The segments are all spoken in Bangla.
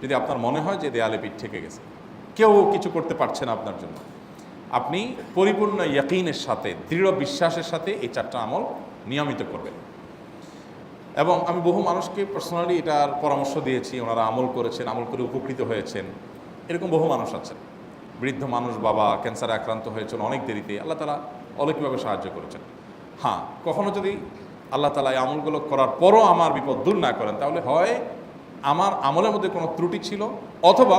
যদি আপনার মনে হয় যে দেয়ালে পিঠ ঠেকে গেছে, কেউ কিছু করতে পারছে না আপনার জন্য, আপনি পরিপূর্ণ ইয়াকিনের সাথে, দৃঢ় বিশ্বাসের সাথে এই 4টা আমল নিয়মিত করবেন। এবং আমি বহু মানুষকে পার্সোনালি এটার পরামর্শ দিয়েছি, ওনারা আমল করেছেন, আমল করে উপকৃত হয়েছেন। এরকম বহু মানুষ আছেন, বৃদ্ধ মানুষ, বাবা ক্যান্সারে আক্রান্ত হয়েছেন অনেক দেরিতে, আল্লাহ তাআলা অলৌকিকভাবে সাহায্য করেছেন। হ্যাঁ, কখনো যদি আল্লাহ তাআলা এই আমলগুলো করার পরও আমার বিপদ দূর না করেন, তাহলে হয় আমার আমলের মধ্যে কোনো ত্রুটি ছিল, অথবা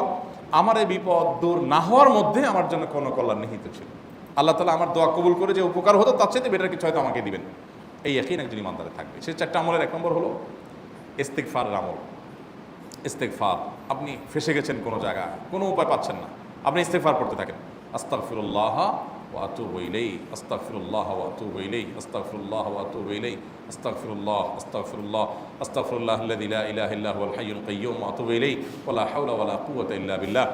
আমার এই বিপদ দূর না হওয়ার মধ্যে আমার জন্য কোনো কল্যাণ নিহিত ছিল। আল্লাহ তাআলা আমার দোয়া কবুল করে যে উপকার হতো তার চাইতে বেটার কিছু হয়তো আমাকে দিবেন, এই ইয়াকিন একজন ইমানদারে থাকবে। সেই 4টা আমলের 1 নম্বর হলো ইস্তিগফারের আমল। ইস্তিগফার, আপনি ফেসে গেছেন কোনো জায়গায়, কোনো উপায় পাচ্ছেন না, আপনি ইস্তিগফার করতে থাকেন। আস্তাগফিরুল্লাহ ওয়া আতুবু ইলাইহি, আস্তাগফিরুল্লাহ ওয়া আতুবু ইলাইহি, আস্তাগফিরুল্লাহ ওয়া আতুবু ইলাইহি, আস্তাগফিরুল্লাহ, আস্তাগফিরুল্লাহ, আস্তাগফিরুল্লাহাল্লাযী লা ইলাহা ইল্লা হুয়াল হাইয়ুল কাইয়্যুম ওয়া আতুবু ইলাইহি ওয়া লা হাওলা ওয়া লা কুওয়াতা ইল্লা বিল্লাহ।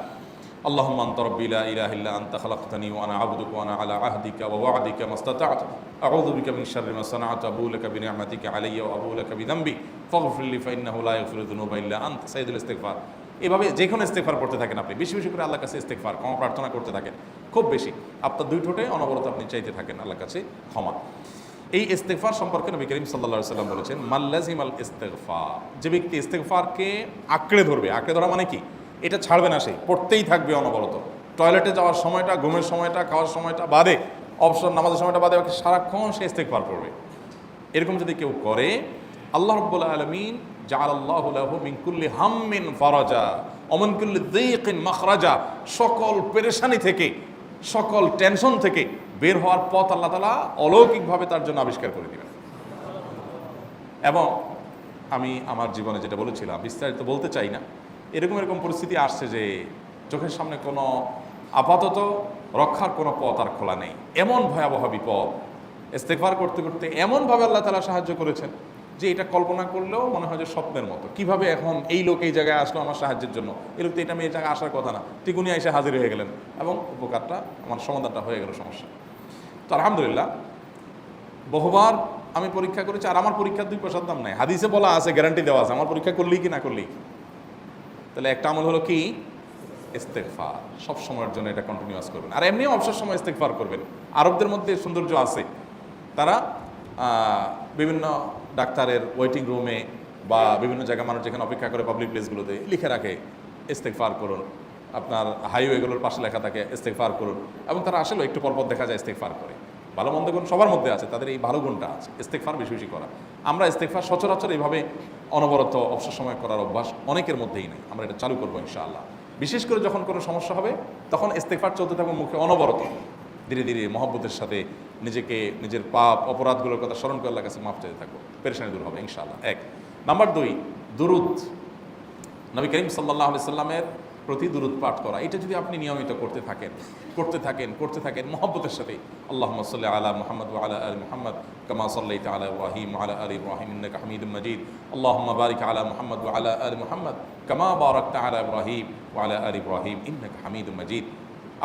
اللهم أنت ربي لا إله إلا أنت خلقتني وأنا عبدك وأنا على عهدك ووعدك ما استطعت أعوذ بك من شر ما صنعت أبوء لك بنعمتك علي وأبوء لك بذنبي فاغفر لي فإنه لا يغفر الذنوب إلا أنت সাইয়্যিদুল ইস্তিগফার। এভাবে যে কোনো ইস্তিগফার করতে থাকেন, আপনি বেশি বেশি করে আল্লাহর কাছে ইস্তিগফার, ক্ষমা প্রার্থনা করতে থাকেন, খুব বেশি। আপনার 2 ঠোঁটে অনবরত আপনি চাইতে থাকেন আল্লাহর কাছে ক্ষমা। এই ইস্তিগফার সম্পর্কে নবী করিম সাল্লাল্লাহু আলাইহি ওয়াসাল্লাম বলেছেন, মাল্লাজিমাল ইস্তিগফার, যে ব্যক্তি ইস্তিগফারকে আঁকড়ে ধরবে, আঁকড়ে ধরা মানে কি, এটা ছাড়বে না, সে পড়তেই থাকবে অনবরত। টয়লেটে যাওয়ার সময়টা, ঘুমের সময়টা, খাওয়ার সময়টা বাদে, অবসর নামাজের সময়টা বাদে, সারাক্ষণ সে ইস্তিগফার করবে। এরকম যদি কেউ করে, আল্লাহ রাব্বুল আলামিন জাআলাল্লাহু লাহু মিন কুল্লি হাম্মিন ফারাজা ওয়া মিন কুল্লি যায়কিন মাখরাজা, সকল পেরেশানি থেকে, সকল টেনশন থেকে বের হওয়ার পথ আল্লাহ তাআলা অলৌকিকভাবে তার জন্য আবিষ্কার করে দিবেন। এবং আমি আমার জীবনে যেটা বলেছিলাম, বিস্তারিত বলতে চাই না, এরকম পরিস্থিতি আসছে যে চোখের সামনে কোনো আপাতত রক্ষার কোনো পথ আর খোলা নেই, এমন ভয়াবহ বিপদ। ইস্তিগফার করতে করতে এমনভাবে আল্লাহ তাআলা সাহায্য করেছেন যে এটা কল্পনা করলেও মনে হয় যে স্বপ্নের মতো। কিভাবে এখন এই লোক এই জায়গায় আসলো আমার সাহায্যের জন্য, এই লোক তো এটা আমি এই জায়গায় আসার কথা না, টিকুনি এসে হাজির হয়ে গেলেন এবং উপকারটা, আমার সমাধানটা হয়ে গেল সমস্যা। তো আলহামদুলিল্লাহ, বহুবার আমি পরীক্ষা করেছি, আর আমার পরীক্ষার 2 পয়সার দাম নাই, হাদিসে বলা আছে, গ্যারান্টি দেওয়া আছে, আমার পরীক্ষা করলেই কি না করলেই। তাহলে একটা আমল হলো কি, ইস্তিগফার। সব সময়ের জন্য এটা কন্টিনিউয়াস করবেন, আর এমনিও অবসর সময় ইস্তিগফার করবেন। আরবদের মধ্যে সৌন্দর্য আছে, তারা বিভিন্ন ডাক্তারের ওয়েটিং রুমে বা বিভিন্ন জায়গায় মানুষ যেখানে অপেক্ষা করে পাবলিক প্লেসগুলোতে লিখে রাখে ইস্তিগফার করুন, আপনার হাইওয়েগুলোর পাশে লেখা থাকে ইস্তিগফার করুন, এবং তারা আসলে একটু পরপর দেখা যায় ইস্তিগফার করে। ভালো মন্দ গুণ সবার মধ্যে আছে, তাদের এই ভালো গুণটা আছে, ইস্তিগফার বেশি বেশি করা। আমরা ইস্তিগফার সচরাচর এইভাবে অনবরত অবসর সময় করার অভ্যাস অনেকের মধ্যেই নেই, আমরা এটা চালু করবো ইনশাআল্লাহ। বিশেষ করে যখন কোনো সমস্যা হবে তখন ইস্তিগফার চলতে থাকবে মুখে অনবরত, ধীরে ধীরে মহব্বতের সাথে নিজেকে, নিজের পাপ অপরাধগুলোর কথা স্মরণ করে আল্লাহর কাছে মাফ চাইতে থাকবো, পেরেশানি দূর হবে ইনশাআল্লাহ। 1 নাম্বার 2, দুরুদ, নবী করিম সাল্লাল্লাহু আলাইহি সাল্লামের প্রতি দুরুদ পাঠ করা। এটা যদি আপনি নিয়মিত করতে থাকেন মহব্বতের সাথে, আল্লাহুম্মা সাল্লি আলা মুহাম্মদ ওয়া আলা আলি মুহাম্মদ কামা সাল্লাইতা আলা ইব্রাহিম ওয়া আলা আলি ইব্রাহিম ইন্নাকা হামিদুম মাজিদ, আল্লাহুম্মা বারিক আলা মুহাম্মদ ওয়া আলা আলি মুহাম্মদ কামা বারাকতা আলা ইব্রাহিম ওয়া আলা আলি ইব্রাহিম ইন্নাকা হামিদুম মাজিদ।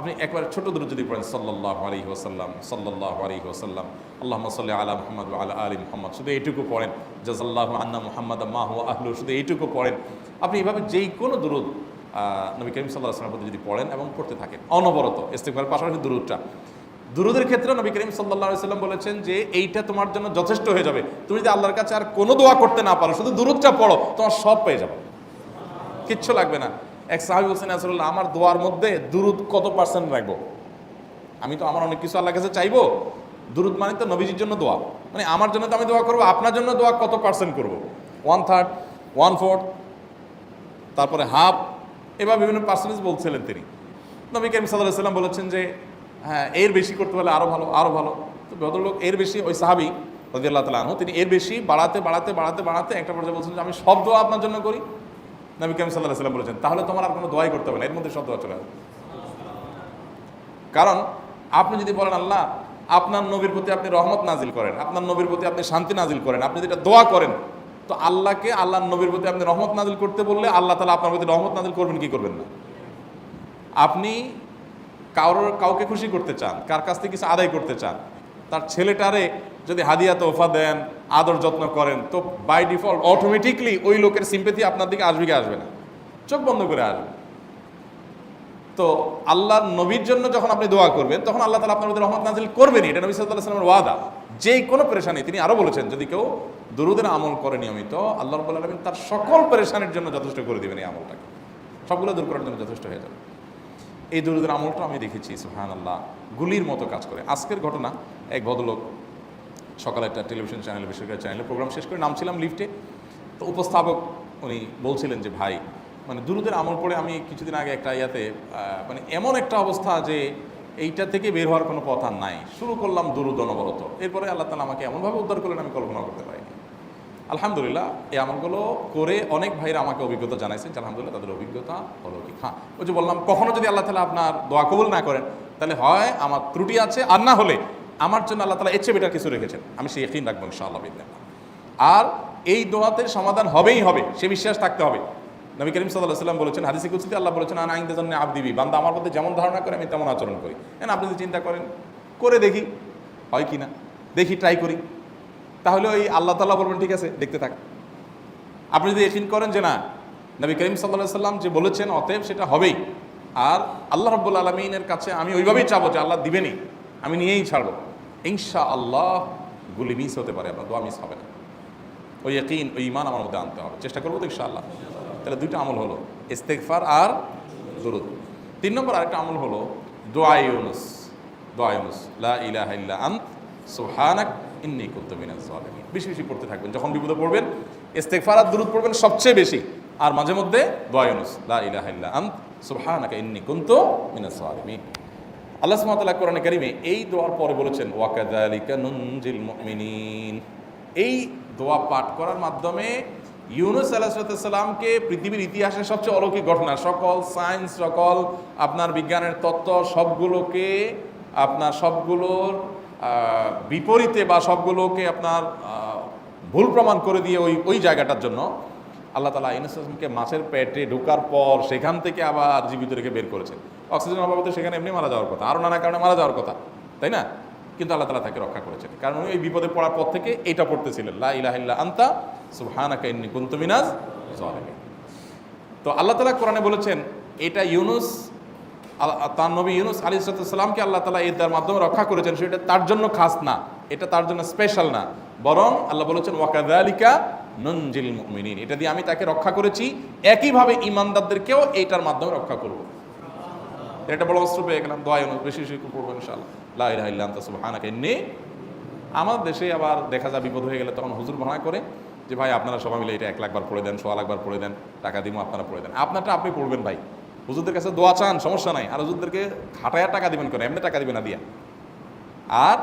আপনি একবার ছোট দরুদ যদি পড়েন, সাল্লাল্লাহু আলাইহি ওয়াসাল্লাম, সাল্লাল্লাহু আলাইহি ওয়াসাল্লাম, আল্লাহুম্মা সাল্লি আলা মুহাম্মদ ওয়া আলা আলি মুহাম্মদ, শুধু এইটুকু পড়েন, জাযাল্লাহু আন্না মুহাম্মাদাম মা হুয়া আহলু, শুধু এইটুকু পড়েন। আপনি এভাবে যেই কোনো দুরুদ নবী করিম সাল্লাল্লাহু আলাইহি ওয়াসাল্লামের প্রতি যদি পড়েন এবং পড়তে থাকেন অনবরত, ইস্তিগফারের পাশাপাশি দুরুদের ক্ষেত্রে নবী করিম সাল্লাল্লাহু আলাইহি ওয়াসাল্লাম বলেছেন যে এইটা তোমার জন্য যথেষ্ট হয়ে যাবে। তুমি যদি আল্লাহর কাছে আর কোনো দোয়া করতে না পারো, শুধু দুরুদটা পড়ো, তোমার সব পেয়ে যাবে, কিচ্ছু লাগবে না। এক সাহাবী বলছেন, রাসূলুল্লাহ, আমার দোয়ার মধ্যে দুরুদ কত পার্সেন্ট রাখবো? আমি তো আমার অনেক কিছু আল্লাহর কাছে চাইবো, দুরুদ মানে তো নবীজির জন্য দোয়া, মানে আমার জন্য তো আমি দোয়া করবো, আপনার জন্য দোয়া কত পার্সেন্ট করবো? 1/3, 1/4, তারপরে হাফ, এবার বিভিন্ন পার্সেন্টেজ বলছিলেন তিনি। নবী করিম সাল্লাল্লাহু আলাইহি ওয়াসাল্লাম বলেছেন যে হ্যাঁ, এর বেশি করতে পারলে আরও ভালো, আরও ভালো। তো ভদ্রলোক এর বেশি, ওই সাহাবী রাদিয়াল্লাহু তাআলা আনহু, তিনি এর বেশি বাড়াতে একটা পর্যায়ে বলছেন যে আমি সব দোয়া আপনার জন্য করি। নবী করিম সাল্লাল্লাহু আলাইহি ওয়াসাল্লাম বলেছেন, তাহলে তোমার আর কোনো দোয়াই করতে হবে না, এর মধ্যে সব দোয়া চলে আসবে। কারণ আপনি যদি বলেন আল্লাহ আপনার নবীর প্রতি আপনি রহমত নাজিল করেন, আপনার নবীর প্রতি আপনি শান্তি নাজিল করেন, আপনি যেটা দোয়া করেন, তো আল্লাহকে আল্লাহর নবীর প্রতি আপনি রহমত নাজিল করতে বললে আল্লাহ তাআলা আপনার প্রতি রহমত নাজিল করবেন কি করবেন না? আপনি কাউকে খুশি করতে চান, কার কাছ থেকে কিছু আদায় করতে চান, তার ছেলেটারে যদি হাদিয়া তোফা দেন, আদর যত্ন করেন, তো বাই ডিফল্ট অটোমেটিকলি ওই লোকের সিম্পেথি আপনার দিকে আসবে কি আসবে না? চোখ বন্ধ করে আসবে। তো আল্লাহর নবীর জন্য যখন আপনি দোয়া করবেন তখন আল্লাহ তাআলা আপনার মধ্যে রহমত নাযিল করবেনই, এটা নবী সাল্লাল্লাহু আলাইহি ওয়াসাল্লামের ওয়াদা। যে কোনো পেরেশানি, তিনি আরো বলেছেন যদি কেউ দুরূদের আমল করে নিয়মিত, আল্লাহ রাব্বুল আলামিন তার সকল পেরেশানির জন্য যথেষ্ট করে দিবেন। এই আমলটাকে সবগুলো দূর করার জন্য যথেষ্ট হয়ে যাবে। এই দুরূদের আমলটা আমি দেখেছি সুবহানাল্লাহ গুলির মতো কাজ করে। আজকের ঘটনা, এক ভদ্রলোক সকালে একটা টেলিভিশন চ্যানেলে, বেসরকারি চ্যানেলে প্রোগ্রাম শেষ করে নামছিলাম লিফটে, তো উপস্থাপক উনি বলছিলেন যে ভাই মানে দুরূদের আমল পড়ে আমি কিছুদিন আগে একটা ইয়াতে মানে এমন একটা অবস্থা যে এইটা থেকে বের হওয়ার কোনো পথ আর নাই, শুরু করলাম দুরূদ অনবরত, এরপরে আল্লাহ তাআলা আমাকে এমনভাবে উদ্ধার করলেন আমি কল্পনা করতে পারিনি। আলহামদুলিল্লাহ এই আমলগুলো করে অনেক ভাইরা আমাকে অভিজ্ঞতা জানাইছেন যে আলহামদুলিল্লাহ তাদের অভিজ্ঞতা হলো কি। হ্যাঁ, ওই যে বললাম কখনো যদি আল্লাহ তাআলা আপনার দোয়া কবুল না করেন তাহলে হয় আমার ত্রুটি আছে, আর না হলে আমার জন্য আল্লাহ তাআলা এর চেয়ে বেটার কিছু রেখেছেন, আমি সেই ইয়াকিন রাখবো ইনশাআল্লাহ বিদিনিল্লাহ। আর এই দোয়াতে সমাধান হবেই হবে, সে বিশ্বাস থাকতে হবে। নবী করিম সাল্লাল্লাহু আলাইহি ওয়াসাল্লাম বলেছেন, হাদিসে কুদসিতে আল্লাহ বলেছেন আনা ইনদা যান্নি আবদি বি, বান্দা আমার মধ্যে যেমন ধারণা করে আমি তেমন আচরণ করি। আপনি যদি চিন্তা করেন করে দেখি হয় কি না, দেখি ট্রাই করি, তাহলে ওই আল্লাহ তাআলা বলবেন ঠিক আছে দেখতে থাক। আপনি যদি ইয়াকিন করেন যে না নবী করিম সাল্লাল্লাহু আলাইহি ওয়াসাল্লাম যে বলেছেন অতএব সেটা হবেই, আর আল্লাহ রাব্বুল আলামিনের কাছে আমি ওইভাবেই চাবো যে আল্লাহ দিবেনই, আমি নিয়েই ছাড়বো, ইনশাআল্লাহ গুলি মিস হতে পারে, আপনার দোয়া মিস হবে না। ওই ইয়াকিন, ওই ঈমান আমার মধ্যে আনতে হবে, চেষ্টা করবো তো ইনশাআল্লাহ। তাহলে দুইটা আমল হলো, ইস্তেগফার আর দুরূদ। 3 নম্বর আরেকটা আমল হলো দোয়া ইউনুস। দোয়া ইউনুস, লা ইলাহা ইল্লা আন্ত সুবহানাক ইন্নী কুনতু মিনাজ জালিমিন। বেশি বেশি পড়তে থাকবেন, যখন বিপদে পড়বেন ইস্তেগফার আর দুরূদ পড়বেন সবচেয়ে বেশি, আর মাঝে মধ্যে দোয়া ইউনুস, লা ইলাহা ইল্লা আন্ত সুবহানাকা ইন্নী কুনতু মিনাজ জালিমিন। আল্লাহ সুবহানাহু ওয়া তাআলা কোরআনে কারীমে এই দোয়ার পরে বলেছেন ওয়া কাযালিকা নুনজিল মুমিনিন। এই দোয়া পাঠ করার মাধ্যমে ইউনুস আলাইহিস সালামকে পৃথিবীর ইতিহাসের সবচেয়ে অলৌকিক ঘটনা, সকল সায়েন্স, সকল আপনার বিজ্ঞানের তত্ত্ব সবগুলোকে আপনার সবগুলোর বিপরীতে বা সবগুলোকে আপনার ভুল প্রমাণ করে দিয়ে ওই জায়গাটার জন্য আল্লাহ তাআলা ইউনুস আলাইহিসকে মাছের পেটে ঢোকার পর সেখান থেকে আবার জীবিত রেখে বের করেছেন। অক্সিজেন অভাবে তো সেখানে এমনি মারা যাওয়ার কথা, আরও নানা কারণে মারা যাওয়ার কথা, তাই না? কিন্তু আল্লাহ তাআলা তাকে রক্ষা করেছেন, কারণ উনি এই বিপদে পড়ার পর থেকে এইটা পড়তেছিলেন, লা ইলাহা ইল্লা আনতা সুবহানাকা ইন্নী কুনতু মিনাজ জালিমিন। তো আল্লাহ তাআলা কোরআনে বলেছেন এটা ইউনুস, তার নবী ইউনুস আলাইহিস সালামকে আল্লাহ তাআলা এর মাধ্যমে রক্ষা করেছেন, সেটা তার জন্য খাস না, এটা তার জন্য স্পেশাল না, বরং আল্লাহ বলেছেন ওয়া কাযালিকা নুনজিল মুমিনিন, এটা দিয়ে আমি তাকে রক্ষা করেছি, একইভাবে ঈমানদারদেরকেও এইটার মাধ্যমে রক্ষা করব। এটা বড় অস্ত্র পেয়ে গেলাম। দোয়া ইউনুস বেশি বেশি পড়বো ইনশাআল্লাহ, লা ইলাহা ইল্লা আনতা সুবহানাকা ইন্নী। আমার দেশে আবার দেখা যায় বিপদ হয়ে গেলে তখন হুজুর ভাড়া করে যে ভাই আপনারা সবাই মিলে এটা 1 লাখ বার পড়ে দেন, 1.25 লাখ বার পড়ে দেন, টাকা দিব আপনারা পড়ে দেন। আপনারটা আপনি পড়বেন ভাই, হুজুরদের কাছে দোয়া চান সমস্যা নাই, আর হুজুরদেরকে খাটায়া টাকা দিবেন কেন, এমনি টাকা দিবেন না দিয়া। আর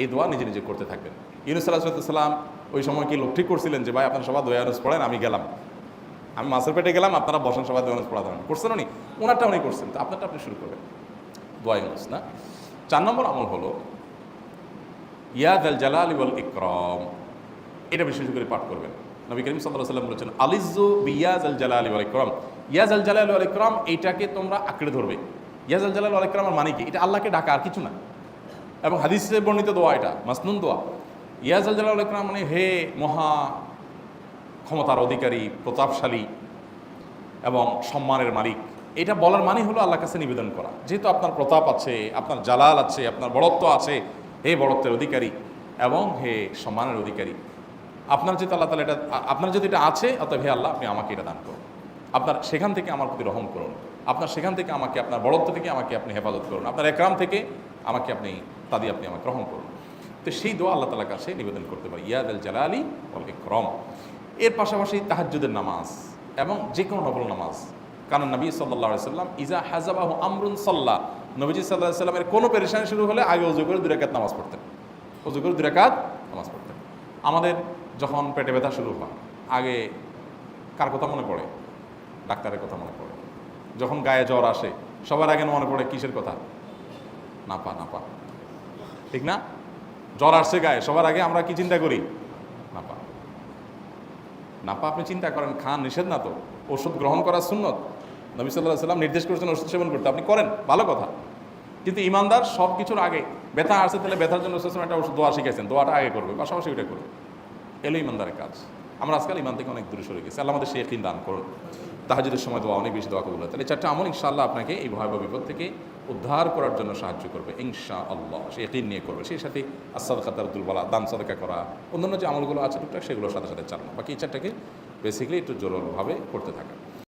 এই দোয়া নিজে নিজে করতে থাকবেন। ইউনুস আলাইহিস সালাম ওই সময় কি লোক ঠিক করছিলেন যে ভাই আপনারা সবাই দোয়া ইউনুস পড়েন, আমি গেলাম, আমি মাছের পেটে গেলাম, আপনারা বসেন সবাই দোয়া ইউনুস পড়া দেবেন, করছেন উনি? ওনারটা উনি করছেন, তো আপনারটা আপনি শুরু করবেন দোয়া ইউনুস না। 4 নম্বর আমল হলো ইয়া যাল জালালি ওয়াল ইকরাম। এটা বিশেষ করে পাঠ করবেন। নবী করিম সাল্লাল্লাহু আলাইহি ওয়াসাল্লাম বলেছেন আলিজ্জু বিয়া যাল জালালি ওয়াল ইকরাম। ইয়া যাল জালালি ওয়াল ইকরাম এইটাকে তোমরা আঁকড়ে ধরবে। ইয়া যাল জালালি ওয়াল ইকরামের মানে কি? এটা আল্লাহকে ডাকা, আর কিছু না। এবং হাদিসে বর্ণিত দোয়া, এটা মাসনুন দোয়া। ইয়া যাল জালালি ওয়াল ইকরাম মানে হে মহা ক্ষমতার অধিকারী, প্রতাপশালী এবং সম্মানের মালিক। এটা বলার মানে হলো আল্লাহর কাছে নিবেদন করা, যেহেতু আপনার প্রতাপ আছে, আপনার জালাল আছে, আপনার বড়ত্ব আছে, হে বড়ত্বের অধিকারী এবং হে সম্মানের অধিকারী, আপনার যেহেতু আল্লাহ তাআলা এটা, আপনার যদি এটা আছে, অতএব হে আল্লাহ আপনি আমাকে এটা দান করুন, আপনার সেখান থেকে আমার প্রতি রহম করুন, আপনার সেখান থেকে আমাকে, আপনার বড়ত্ব থেকে আমাকে আপনি হেফাজত করুন, আপনার একরাম থেকে আমাকে আপনি, তা দিয়ে আপনি আমাকে রহম করুন। তো সেই দোয়া আল্লাহ তাআলার কাছে নিবেদন করতে পারি, ইয়া যাল জালালি ওয়াল ইকরাম। এর পাশাপাশি তাহাজ্জুদের নামাজ এবং যে কোনো নফল নামাজ, কারণ নবী সাল্লাল্লাহু আলাইহি সাল্লাম ইজা হাজাবাহু আমরুন সাল্লা, নবীজি সাল্লাল্লাহু আলাইহি সাল্লামের কোনো পেরেশানি শুরু হলে আগে ওযু করে 2 রাকাত নামাজ পড়তেন, ওযু করে 2 রাকাত নামাজ পড়তেন। আমাদের যখন পেটে ব্যথা শুরু হয় আগে কার কথা মনে পড়ে? ডাক্তারের কথা মনে পড়ে। যখন গায়ে জ্বর আসে সবার আগে মনে পড়ে কিসের কথা? নাপা, নাপা, ঠিক না? জ্বর আসছে গায়ে, সবার আগে আমরা কি চিন্তা করি? নাপা। নাপা আপনি চিন্তা করেন, খান, নিষেধ না তো, ওষুধ গ্রহণ করা সুন্নত, নবী সাল্লাল্লাহু আলাইহি সাল্লাম নির্দেশ করেছেন ওষুধ সেবন করতে, আপনি করেন, ভালো কথা। কিন্তু ইমানদার সব কিছুর আগে ব্যথা আসছে, তাহলে ব্যথার জন্য একটা ওষুধ দোয়া শিখেছেন, দোয়াটা আগে করবে, পাশাপাশি ওইটা করবে, এলো ইমানদারের কাজ। আমরা আজকাল ইমান থেকে অনেক দূরে সরে গেছি, আল্লাহ আমাদের সেই ইয়াকিন দান করুন। তাহাজ্জুদের সময় দোয়া অনেক বেশি দোয়া কবুল হয়। তাহলে এই চারটা আমল ইনশাআল্লাহ আপনাকে এই ভয়াবহ বিপদ থেকে উদ্ধার করার জন্য সাহায্য করবে ইনশাআল্লাহ। সে ইয়াকিন নিয়ে করবে। সেই সাথে আস-সাদকাত তারদুল বালা, দান সাদকা করা, অন্যান্য যে আমলগুলো আছে টুকটাক সেগুলোর সাথে সাথে চালানো। বাকি এই চারটাকে বেসিক্যালি একটু জোরভাবে করতে থাকা।